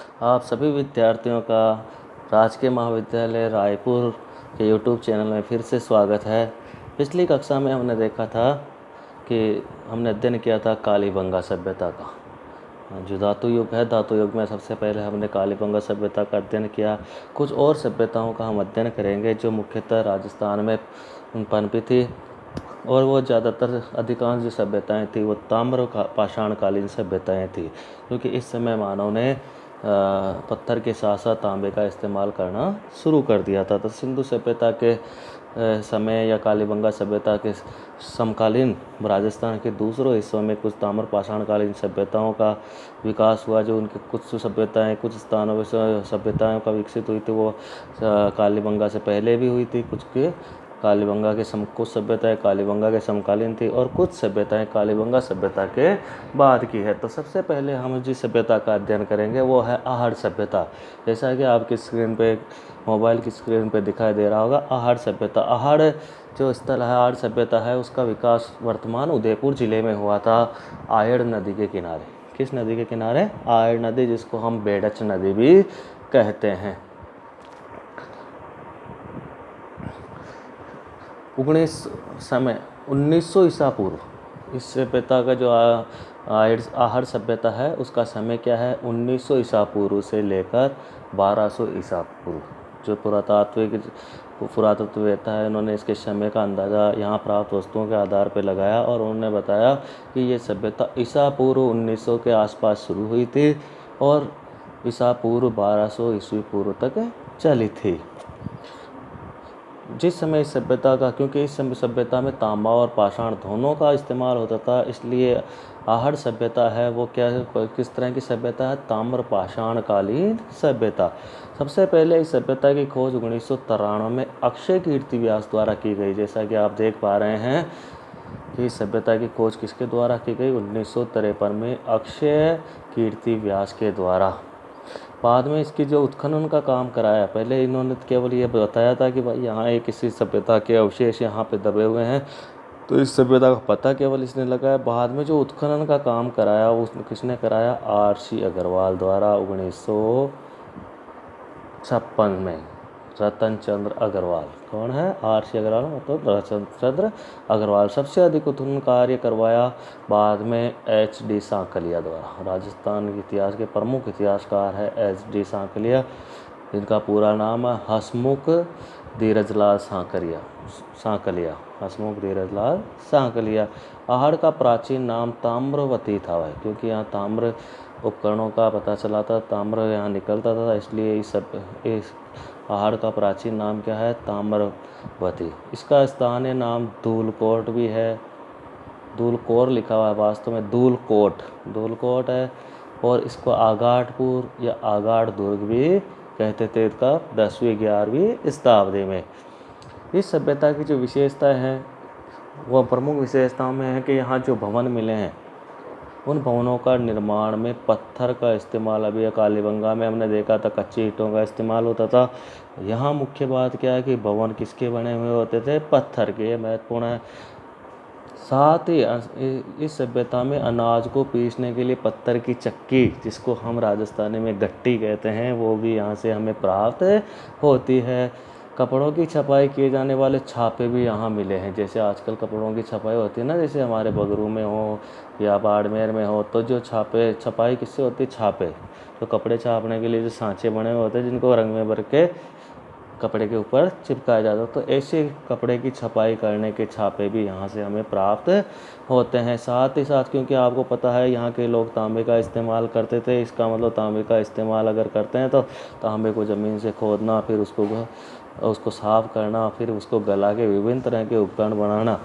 आप सभी विद्यार्थियों का राजकीय महाविद्यालय रायपुर के यूट्यूब चैनल में फिर से स्वागत है। पिछली कक्षा में हमने देखा था कि हमने अध्ययन किया था कालीबंगा सभ्यता का। जो धातु युग है, धातु युग में सबसे पहले हमने कालीबंगा सभ्यता का अध्ययन किया। कुछ और सभ्यताओं का हम अध्ययन करेंगे जो मुख्यतः राजस्थान में पनपी थी, और वो ज़्यादातर अधिकांश जो सभ्यताएँ थी वो ताम्र पाषाणकालीन सभ्यताएँ थी, क्योंकि इस समय मानव ने पत्थर के साथ साथ तांबे का इस्तेमाल करना शुरू कर दिया था। तो सिंधु सभ्यता के समय या कालीबंगा सभ्यता के समकालीन राजस्थान के दूसरों हिस्सों में कुछ ताम्र पाषाणकालीन सभ्यताओं का विकास हुआ। जो उनके कुछ सभ्यताएं कुछ स्थानों पर सभ्यताओं का विकसित हुई थी वो कालीबंगा से पहले भी हुई थी। कुछ सभ्यताएं कालीबंगा के समकालीन थी और कुछ सभ्यताएं कालीबंगा सभ्यता के बाद की है। तो सबसे पहले हम जिस सभ्यता का अध्ययन करेंगे वो है आहड़ सभ्यता। जैसा कि आपकी स्क्रीन पे, मोबाइल की स्क्रीन पे दिखाई दे रहा होगा, आहड़ सभ्यता। आहड़ जो स्थल है, आहड़ सभ्यता है, उसका विकास वर्तमान उदयपुर जिले में हुआ था, आयड़ नदी के किनारे। किस नदी के किनारे? आयड़ नदी, जिसको हम बेडच नदी भी कहते हैं। 1900 ईसा पूर्व, इस सभ्यता का जो आहड़ सभ्यता है उसका समय क्या है? 1900 ईसा पूर्व से लेकर 1200 ईसा पूर्व। जो पुरातत्ववेत्ता है, उन्होंने इसके समय का अंदाज़ा यहाँ प्राप्त वस्तुओं के आधार पर लगाया और उन्होंने बताया कि ये सभ्यता ईसा पूर्व 1900 के आसपास शुरू हुई थी और ईसा पूर्व 1200 ईस्वी पूर्व तक चली थी। जिस समय इस सभ्यता का, क्योंकि इस सभ्यता में तांबा और पाषाण दोनों का इस्तेमाल होता था, इसलिए आहड़ सभ्यता है वो किस तरह की सभ्यता है? ताम्र पाषाणकालीन सभ्यता। सबसे पहले इस सभ्यता की खोज 1993 में अक्षय कीर्ति व्यास द्वारा की गई। जैसा कि आप देख पा रहे हैं कि इस सभ्यता की खोज किसके द्वारा की गई? 1953 में अक्षय कीर्ति व्यास के द्वारा। बाद में इसकी जो उत्खनन का काम कराया, पहले इन्होंने केवल ये बताया था कि भाई यहाँ एक किसी सभ्यता के अवशेष यहाँ पे दबे हुए हैं, तो इस सभ्यता का पता केवल इसने लगाया। बाद में जो उत्खनन का काम कराया वो किसने कराया? आर.सी. अग्रवाल द्वारा 1956 में। रतन चंद्र अग्रवाल कौन है? आर.सी. अग्रवाल मतलब रतन चंद्र अग्रवाल। सबसे अधिक उत्खनन कार्य करवाया बाद में H.D. सांकलिया द्वारा। राजस्थान के इतिहास के प्रमुख इतिहासकार है H.D. सांकलिया, जिनका पूरा नाम है हसमुख धीरजलाल सांकलिया। हसमुख धीरजलाल सांकलिया। आहड़ का प्राचीन नाम ताम्रवती था भाई, क्योंकि यहाँ ताम्र उपकरणों का पता चला था, ताम्र यहाँ निकलता था, इसलिए इस आहड़ का प्राचीन नाम क्या है? ताम्रवती। इसका स्थानीय नाम धूलकोट भी है। धूलकोर लिखा हुआ है, वास्तव में धूलकोट है। और इसको आगाड़पुर या आगाड़ दुर्ग भी कहते थे, इसका 10वीं 11वीं शताब्दी में। इस सभ्यता की जो विशेषता है वह प्रमुख विशेषताओं में है कि यहाँ जो भवन मिले हैं उन भवनों का निर्माण में पत्थर का इस्तेमाल, अभी कालीबंगा में हमने देखा था कच्ची ईंटों का इस्तेमाल होता था। यहाँ मुख्य बात क्या है कि भवन किसके बने हुए होते थे? पत्थर के। महत्वपूर्ण है। साथ ही इस सभ्यता में अनाज को पीसने के लिए पत्थर की चक्की, जिसको हम राजस्थानी में गट्टी कहते हैं, वो भी यहाँ से हमें प्राप्त होती है। कपड़ों की छपाई किए जाने वाले छापे भी यहाँ मिले हैं। जैसे आजकल कपड़ों की छपाई होती है ना, जैसे हमारे बगरू में हो या बाड़मेर में हो, तो जो छपाई किससे होती है? छापे। तो कपड़े छापने के लिए जो सांचे बने हुए होते हैं, जिनको रंग में भर के कपड़े के ऊपर चिपकाया जाता है, तो ऐसे कपड़े की छपाई करने के छापे भी यहाँ से हमें प्राप्त होते हैं। साथ ही साथ, क्योंकि आपको पता है यहाँ के लोग तांबे का इस्तेमाल करते थे, इसका मतलब तांबे का इस्तेमाल अगर करते हैं तो तांबे को ज़मीन से खोदना, फिर उसको साफ करना, फिर उसको गला के विभिन्न तरह के उपकरण बनाना,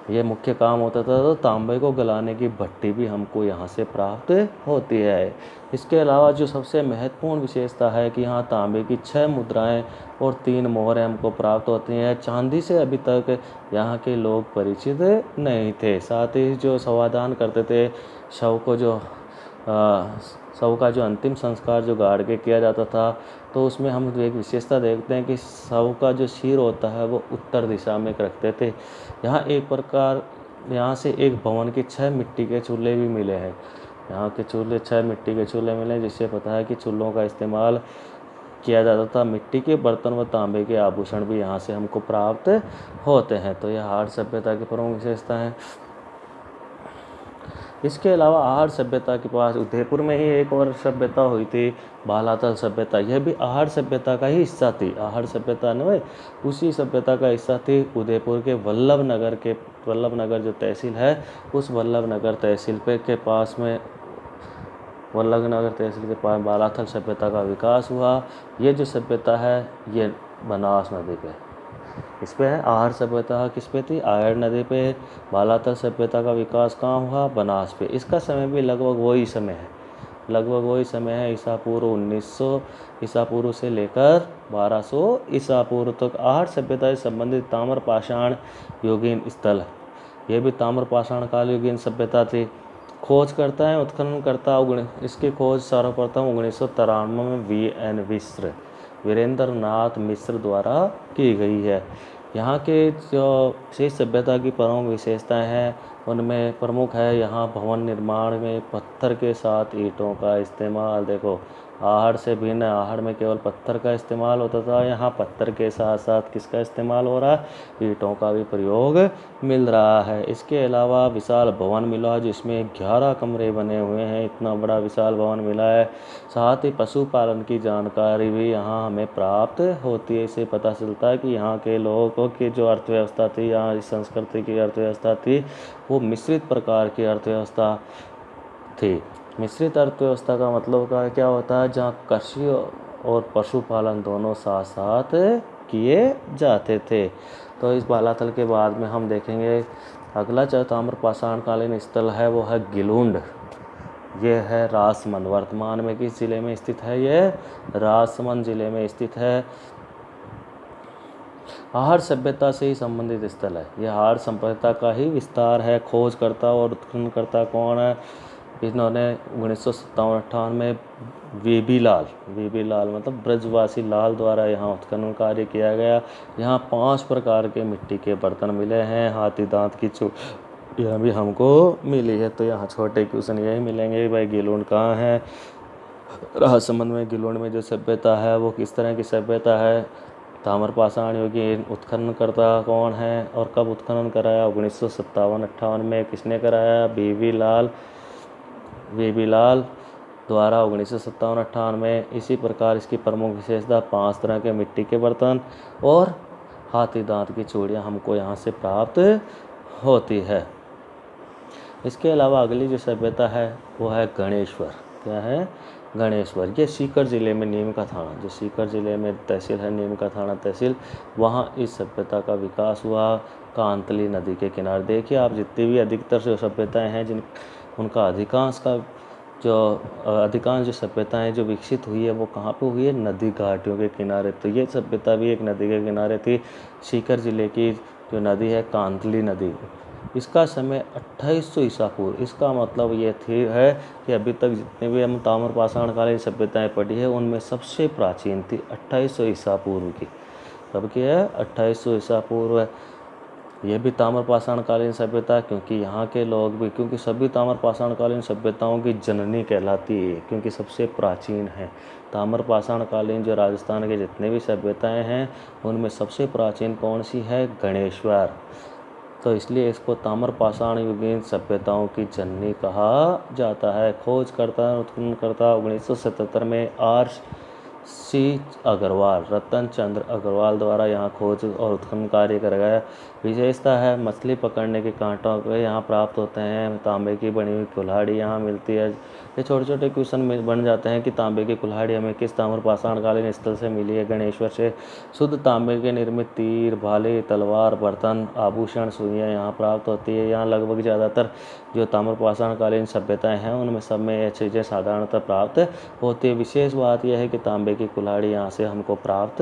ये मुख्य काम होता था। तो तांबे को गलाने की भट्टी भी हमको यहाँ से प्राप्त होती है। इसके अलावा जो सबसे महत्वपूर्ण विशेषता है कि यहाँ तांबे की 6 मुद्राएं और 3 मोहरें हमको प्राप्त होती हैं। चांदी से अभी तक यहाँ के लोग परिचित नहीं थे। साथ ही जो शवदान करते थे, शव का जो अंतिम संस्कार जो गाड़ के किया जाता था, तो उसमें हम एक विशेषता देखते हैं कि शव का जो सिर होता है वो उत्तर दिशा में रखते थे। यहाँ से एक भवन के 6 मिट्टी के चूल्हे भी मिले हैं। यहाँ के चूल्हे 6 मिट्टी के चूल्हे मिले, जिससे पता है कि चूल्हों का इस्तेमाल किया जाता था। मिट्टी के बर्तन व तांबे के आभूषण भी यहाँ से हमको प्राप्त होते हैं। तो यह आहट सभ्यता की प्रमुख विशेषता है। इसके अलावा आहट सभ्यता के पास उदयपुर में ही एक और सभ्यता हुई थी, बालातल सभ्यता। यह भी आहट सभ्यता का ही हिस्सा थी। आहट सभ्यता ने उसी सभ्यता का हिस्सा थी। उदयपुर के वल्लभ नगर जो तहसील है, उस वल्लभ नगर तहसील के पास बालाथल सभ्यता का विकास हुआ। ये जो सभ्यता है ये बनास नदी पे, इस पे है। आहट सभ्यता किस पे थी? आयर नदी पे। बालाथल सभ्यता का विकास कहाँ हुआ? बनास पे। इसका समय भी लगभग वही समय है। ईसा पूर्व 1900 ईसा पूर्व से लेकर 1200 ईसा पूर्व तक आहट सभ्यता से संबंधित ताम्रपाषाण युगीन स्थल है। यह भी ताम्रपाषाण काल युगीन सभ्यता थी। खोज करता है उत्खनन करता। इसकी खोज सर्वप्रथम 1993 में V.N. वीरेंद्र नाथ मिश्र द्वारा की गई है। यहाँ के जो शेष सभ्यता की प्रमुख विशेषताएं हैं, उनमें प्रमुख है यहाँ भवन निर्माण में पत्थर के साथ ईंटों का इस्तेमाल। देखो, आहड़ से भिन्न, आहड़ में केवल पत्थर का इस्तेमाल होता था, यहाँ पत्थर के साथ साथ किसका इस्तेमाल हो रहा है? ईंटों का भी प्रयोग मिल रहा है। इसके अलावा विशाल भवन मिला जिसमें 11 कमरे बने हुए हैं। इतना बड़ा विशाल भवन मिला है। साथ ही पशुपालन की जानकारी भी यहाँ हमें प्राप्त होती है। इससे पता चलता है कि यहाँ के लोगों की जो अर्थव्यवस्था थी, यहाँ इस संस्कृति की अर्थव्यवस्था थी, वो मिश्रित प्रकार की अर्थव्यवस्था थी। मिश्रित अर्थव्यवस्था का मतलब क्या होता है? जहाँ कृषि और पशुपालन दोनों साथ साथ किए जाते थे। तो इस बालाथल के बाद में हम देखेंगे अगला जो ताम्रपाषाण कालीन स्थल है वो है गिलुंड। ये है राजसमंद। वर्तमान में किस जिले में स्थित है? ये राजसमंद जिले में स्थित है। आहड़ सभ्यता से ही संबंधित स्थल है। यह आहड़ सभ्यता का ही विस्तार है। खोजकर्ता और उत्खननकर्ता कौन है? इन्होंने 1957-58 में वीबी लाल मतलब ब्रजवासी लाल द्वारा यहाँ उत्खनन कार्य किया गया। यहाँ 5 प्रकार के मिट्टी के बर्तन मिले हैं। हाथी दांत की यह भी हमको मिली है। तो यहाँ छोटे क्वेश्चन यही मिलेंगे भाई, गिलुंड कहाँ है? राजसमंद में गिलुंड में जो सभ्यता है वो किस तरह की सभ्यता है? ताम्रपाषाण युगीन उत्खननकर्ता कौन है और कब उत्खनन कराया? 1957-58 में। किसने कराया? वीबी लाल द्वारा 1957-58 में। इसी प्रकार इसकी प्रमुख विशेषता 5 तरह के मिट्टी के बर्तन और हाथी दांत की चूड़ियाँ हमको यहाँ से प्राप्त होती है। इसके अलावा अगली जो सभ्यता है वो है गणेश्वर। क्या है? गणेश्वर। ये सीकर जिले में नीम का थाना, जो सीकर जिले में तहसील है नीम का थाना तहसील, वहाँ इस सभ्यता का विकास हुआ। कांतली नदी के किनारे। देखिए आप, जितनी भी अधिकतर जो सभ्यताएं हैं उनका अधिकांश जो सभ्यताएं जो विकसित हुई है वो कहाँ पे हुई है? नदी घाटियों के किनारे। तो ये सभ्यता भी एक नदी के किनारे थी। सीकर जिले की जो नदी है कांतली नदी, इसका समय 2800 ईसा पूर्व। इसका मतलब ये है कि अभी तक जितने भी हम ताम्रपाषाण कालीन सभ्यताएं पढ़ी है उनमें सबसे प्राचीन थी 2800 ईसा पूर्व की। कब की है? 2800 ईसा पूर्व। यह भी ताम्रपाषाण कालीन सभ्यता, क्योंकि यहाँ के लोग भी, क्योंकि सभी ताम्रपाषाण कालीन सभ्यताओं की जननी कहलाती है, क्योंकि सबसे प्राचीन है। ताम्रपाषाण कालीन जो राजस्थान के जितने भी सभ्यताएं हैं उनमें सबसे प्राचीन कौन सी है? गणेश्वर। तो इसलिए इसको ताम्रपाषाण युगीन सभ्यताओं की जननी कहा जाता है। खोजकर्ता उत्खननकर्ता 1977 में R.C. अग्रवाल, रतन चंद्र अग्रवाल द्वारा यहाँ खोज और उत्खनन कार्य कराया गया। विशेषता है मछली पकड़ने के कांटों के यहाँ प्राप्त होते हैं। तांबे की बनी हुई कुल्हाड़ी यहाँ मिलती है। ये छोटे छोटे क्वेश्चन बन जाते हैं कि तांबे की कुल्हाड़ी हमें किस ताम्रपाषाण कालीन स्थल से मिली है? गणेश्वर से। शुद्ध तांबे के निर्मित तीर, भाले, तलवार, बर्तन, आभूषण, सुइयाँ यहाँ प्राप्त होती है। यहाँ लगभग ज़्यादातर जो ताम्रपाषाण कालीन सभ्यताएं हैं उनमें सब में ये चीज़ें साधारणतः प्राप्त होती है। विशेष बात यह है कि तांबे की कुल्हाड़ी यहाँ से हमको प्राप्त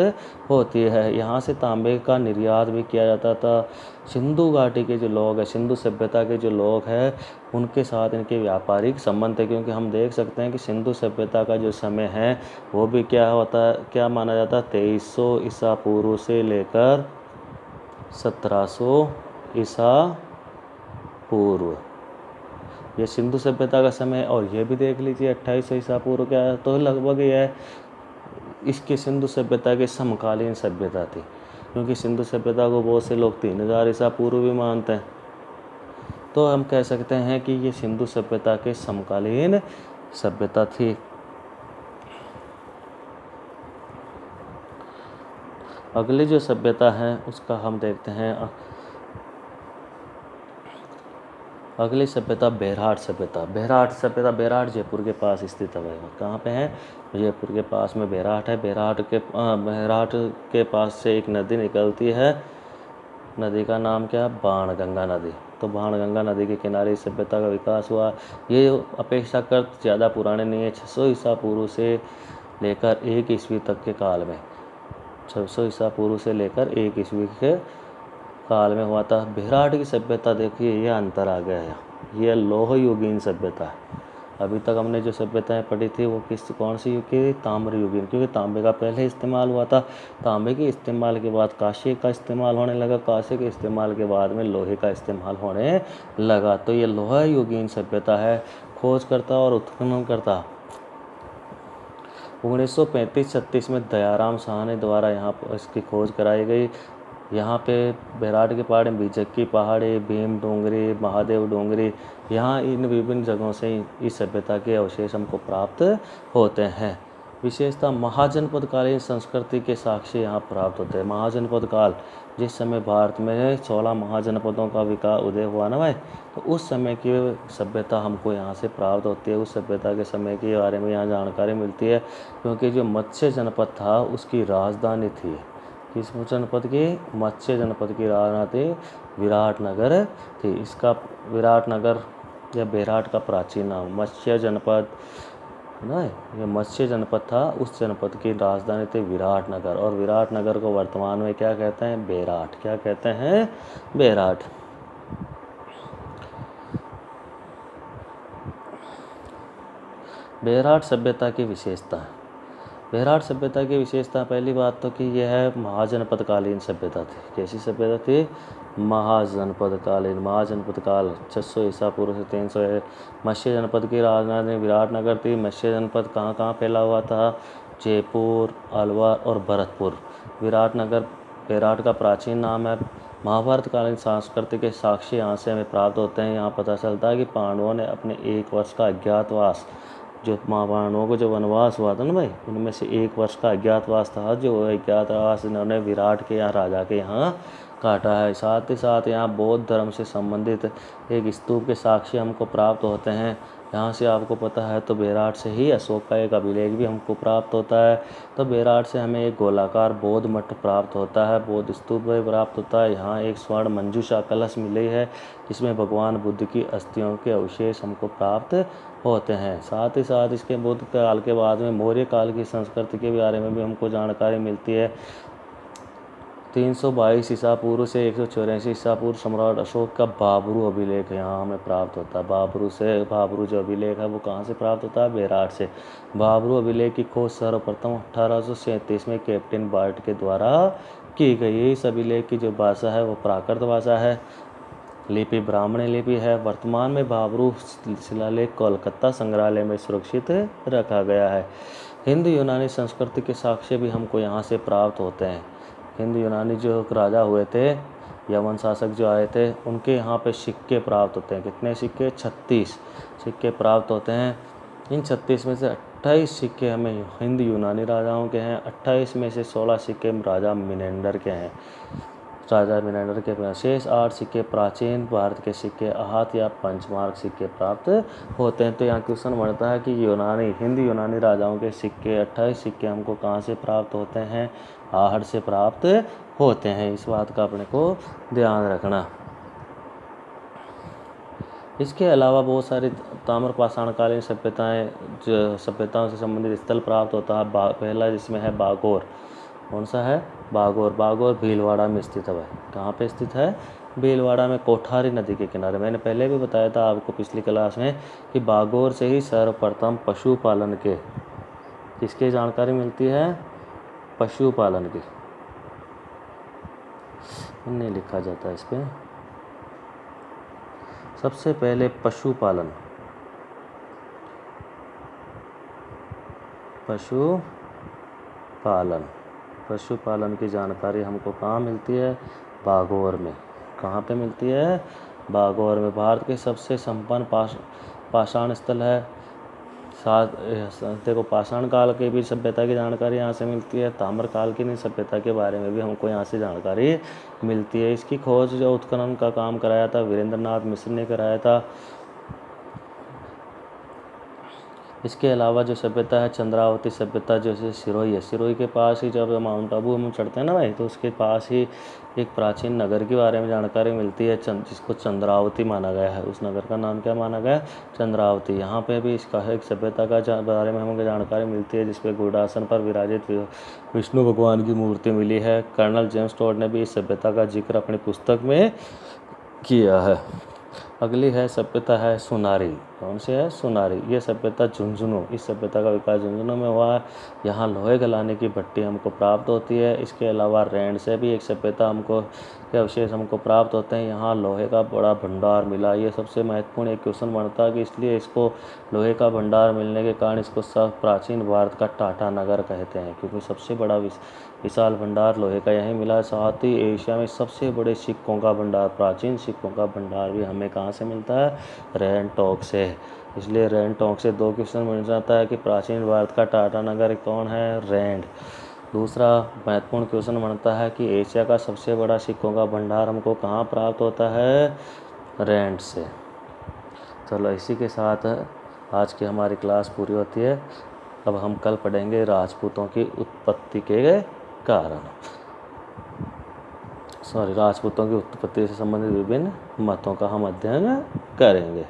होती है। यहाँ से तांबे का निर्यात भी किया जाता था। सिंधु घाटी के जो लोग हैं, सिंधु सभ्यता के जो लोग हैं, उनके साथ इनके व्यापारिक संबंध है, क्योंकि हम देख सकते हैं कि सिंधु सभ्यता का जो समय है वो भी क्या माना जाता है? 2300 ईसा पूर्व से लेकर 1700 ईसा पूर्व। ये सिंधु सभ्यता का समय, और ये भी देख लीजिए 2800 ईसा पूर्व क्या, तो लगभग यह इसके सिंधु सभ्यता के समकालीन सभ्यता थी, क्योंकि सिंधु सभ्यता को बहुत से लोग 3000 ईसा पूर्व भी मानते हैं। तो हम कह सकते हैं कि ये सिंधु सभ्यता के समकालीन सभ्यता थी। अगली जो सभ्यता है उसका हम देखते हैं। अगली सभ्यता बेरहाट सभ्यता। बेरहाट सभ्यता, बेरहाट जयपुर के पास स्थित है। कहाँ पे है? जयपुर के पास में बेरहाट है। बेरहाट के पास से एक नदी निकलती है, नदी का नाम क्या है? बाणगंगा नदी। तो बाणगंगा नदी के किनारे इस सभ्यता का विकास हुआ। ये अपेक्षाकृत ज़्यादा पुराने नहीं है, 600 ईसा पूर्व से लेकर 1 ईस्वी तक के काल में, 600 ईसा पूर्व से लेकर 1 ईस्वी के काल में हुआ था। बेरहाट की सभ्यता देखिए, ये अंतर आ गया है, ये लौह युगीन सभ्यता है। अभी तक हमने जो सभ्यताएं पढ़ी थी वो कौन सी युग की? ताम्र युगीन, क्योंकि तांबे का पहले इस्तेमाल हुआ था। तांबे के इस्तेमाल के बाद कांसे का इस्तेमाल होने लगा, कांसे के इस्तेमाल के बाद में लोहे का इस्तेमाल होने लगा। तो ये लौह युगीन सभ्यता है। खोजकर्ता और उत्खननकर्ता 1935-36 में दयाराम साहनी द्वारा यहाँ पर इसकी खोज कराई गई। यहाँ पे बेरहाट के पहाड़ में बीजक पहाड़ी, भीम डोंगरी, महादेव डोंगरी, यहाँ इन विभिन्न जगहों से इस सभ्यता के अवशेष हमको प्राप्त होते हैं। विशेषता महाजनपद कालीन संस्कृति के साक्ष्य यहाँ प्राप्त होते हैं। महाजनपद काल, जिस समय भारत में 16 महाजनपदों का विकास उदय हुआ ना भाई, तो उस समय की सभ्यता हमको यहाँ से प्राप्त होती है। उस सभ्यता के समय के बारे में यहाँ जानकारी मिलती है, क्योंकि जो मत्स्य जनपद था उसकी राजधानी थी, किस जनपद की? मत्स्य जनपद की राजधानी विराटनगर थी। इसका विराटनगर या बेरहाट का प्राचीन नाम मत्स्य जनपद ना, ये मत्स्य जनपद था, उस जनपद की राजधानी थी विराटनगर। और विराटनगर को वर्तमान में क्या कहते हैं? बेरहाट। क्या कहते हैं? बेरहाट। बेरहाट सभ्यता की विशेषता। बेरहाट सभ्यता की विशेषता, पहली बात तो कि यह है महाजनपद कालीन सभ्यता थी। कैसी सभ्यता थी? महाजनपद कालीन। महाजनपद काल 600 ईसा पूर्व से 300 है। मत्स्य जनपद की राजधानी विराटनगर थी। मत्स्य जनपद कहाँ कहाँ फैला हुआ था? जयपुर, अलवर और भरतपुर। विराटनगर बेरहाट का प्राचीन नाम है। महाभारत कालीन सांस्कृतिक के साक्ष्य यहाँ से हमें प्राप्त होते हैं। यहाँ पता चलता है कि पांडवों ने अपने 1 वर्ष का अज्ञातवास, जो पांडवों को जो वनवास हुआ था ना भाई, उनमें से 1 वर्ष का अज्ञातवास था, जो अज्ञातवास इन्होंने विराट के यहाँ राजा के यहाँ काटा है। साथ ही साथ यहाँ बौद्ध धर्म से संबंधित एक स्तूप के साक्ष्य हमको प्राप्त होते हैं। यहाँ से आपको पता है तो बेरहाट से ही अशोक का एक अभिलेख भी हमको प्राप्त होता है। तो बेरहाट से हमें एक गोलाकार बौद्ध मठ प्राप्त होता है, बौद्ध स्तूप भी प्राप्त होता है। यहाँ एक स्वर्ण मंजूषा कलश मिली है, जिसमें भगवान बुद्ध की अस्थियों के अवशेष हमको प्राप्त होते हैं। साथ ही साथ इसके बुद्ध काल के बाद में मौर्य काल की संस्कृति के बारे में भी हमको जानकारी मिलती है। 322 ईसा पूर्व से 184 ईसा पूर्व सम्राट अशोक का बाबरू अभिलेख यहाँ हमें प्राप्त होता है। बाबरू जो अभिलेख है वो कहाँ से प्राप्त होता है? बेरहाट से। बाबरू अभिलेख की खोज सर्वप्रथम 1837 में कैप्टन बार्ट के द्वारा की गई। इस अभिलेख की जो भाषा है वो प्राकृत भाषा है, लिपि ब्राह्मणी लिपि है। वर्तमान में बाबरू शिलालेख कोलकाता संग्रहालय में सुरक्षित रखा गया है। हिंदू यूनानी संस्कृति के साक्ष्य भी हमको यहाँ से प्राप्त होते हैं। हिंदू यूनानी जो राजा हुए थे, यवन शासक जो आए थे, उनके यहाँ पे सिक्के प्राप्त होते हैं। कितने सिक्के? 36 सिक्के प्राप्त होते हैं। इन 36 में से 28 सिक्के हमें हिंदू यूनानी राजाओं के हैं, 28 में से 16 सिक्के राजा मिनेंडर के हैं। राजा मिनेंडर के शेष 8 सिक्के प्राचीन भारत के सिक्के आहत या पंचमार्क सिक्के प्राप्त होते हैं। तो यहाँ क्वेश्चन बनता है कि हिंदू यूनानी राजाओं के सिक्के 28 सिक्के हमको कहाँ से प्राप्त होते हैं? आहट से प्राप्त होते हैं। इस बात का अपने को ध्यान रखना। इसके अलावा बहुत सारी ताम्रपाषाणकालीन सभ्यताओं से संबंधित स्थल प्राप्त होता है। पहला जिसमें है बागोर। कौन सा है? बागोर। बागोर भीलवाड़ा में स्थित है। कहाँ पे स्थित है? भीलवाड़ा में, कोठारी नदी के किनारे। मैंने पहले भी बताया था आपको पिछली क्लास में कि बागोर से ही सर्वप्रथम पशुपालन के किसकी जानकारी मिलती है? पशुपालन की। नहीं लिखा जाता इस पर। सबसे पहले पशुपालन पशुपालन। पशुपालन की जानकारी हमको कहाँ मिलती है? बागोर में। कहाँ पे मिलती है? बागोर में। भारत के सबसे संपन्न पाषाण स्थल है। देखो, पाषाण काल के भी सभ्यता की जानकारी यहाँ से मिलती है। ताम्र काल की सभ्यता के बारे में भी हमको यहाँ से जानकारी मिलती है। इसकी खोज जो उत्खनन का काम कराया था वीरेंद्रनाथ मिश्र ने कराया था। इसके अलावा जो सभ्यता है चंद्रावती सभ्यता, जैसे सिरोही है, सिरोही के पास ही जब माउंट आबू हम चढ़ते हैं ना भाई, तो उसके पास ही एक प्राचीन नगर के बारे में जानकारी मिलती है जिसको चंद्रावती माना गया है। उस नगर का नाम क्या माना गया? चंद्रावती। यहाँ पे भी इसका एक सभ्यता का बारे में हमें जानकारी मिलती है, जिसपे गुड़ासन पर विराजित विष्णु भगवान की मूर्ति मिली है। कर्नल जेम्स टॉड ने भी इस सभ्यता का जिक्र अपनी पुस्तक में किया है। अगली है सभ्यता है सुनारी। कौन सी है? सुनारी। ये सभ्यता झुंझुनू, इस सभ्यता का विकास झुंझुनू में हुआ है। यहाँ लोहे गलाने की भट्टी हमको प्राप्त होती है। इसके अलावा रैंड से भी एक सभ्यता हमको के अवशेष हमको प्राप्त होते हैं। यहाँ लोहे का बड़ा भंडार मिला। ये सबसे महत्वपूर्ण एक क्वेश्चन बनता है कि इसलिए इसको लोहे का भंडार मिलने के कारण इसको सब प्राचीन भारत का टाटा नगर कहते हैं, क्योंकि सबसे बड़ा विशाल भंडार लोहे का यहीं मिला। साथ ही एशिया में सबसे बड़े सिक्कों का भंडार, प्राचीन सिक्कों का भंडार भी हमें कहाँ से मिलता है? रैनटोक से। इसलिए रैनटोक से 2 क्वेश्चन मिल जाता है कि प्राचीन भारत का टाटा नगर कौन है? रैंड। दूसरा महत्वपूर्ण क्वेश्चन बनता है कि एशिया का सबसे बड़ा सिक्कों का भंडार हमको कहाँ प्राप्त होता है? रैंड से। चलो, इसी के साथ आज की हमारी क्लास पूरी होती है। अब हम कल पढ़ेंगे राजपूतों की उत्पत्ति के कारण। राजपूतों की उत्पत्ति से संबंधित विभिन्न मतों का हम अध्ययन करेंगे।